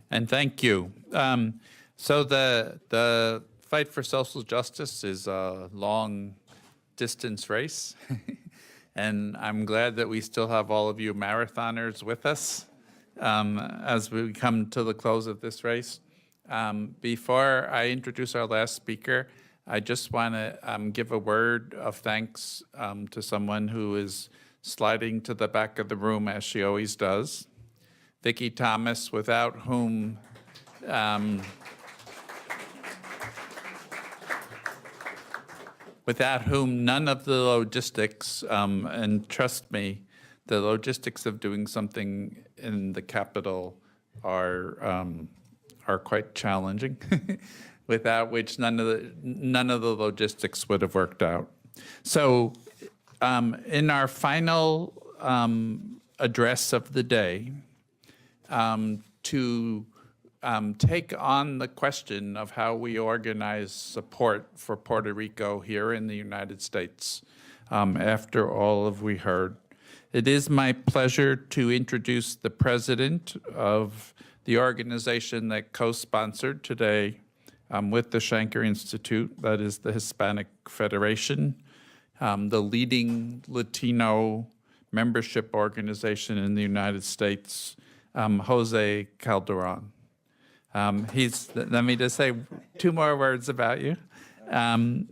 And thank you. So the fight for social justice is a long distance race. And I'm glad that we still have all of you marathoners with us as we come to the close of this race. Before I introduce our last speaker, I just want to give a word of thanks to someone who is sliding to the back of the room as she always does. Vicki Thomas, without whom none of the logistics, and trust me, the logistics of doing something in the Capitol are quite challenging, without which none of the logistics would have worked out. So in our final address of the day, to take on the question of how we organize support for Puerto Rico here in the United States after all of we heard. It is my pleasure to introduce the president of the organization that co-sponsored today with the Shanker Institute, that is the Hispanic Federation, the leading Latino membership organization in the United States, Jose Calderon. Let me just say two more words about you.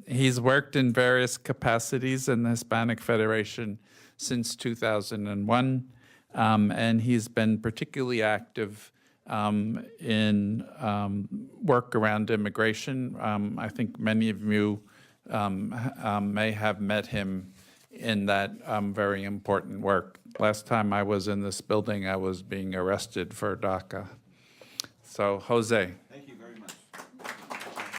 He's worked in various capacities in the Hispanic Federation since 2001, and he's been particularly active in work around immigration. I think many of you may have met him in that very important work. Last time I was in this building, I was being arrested for DACA. So, Jose.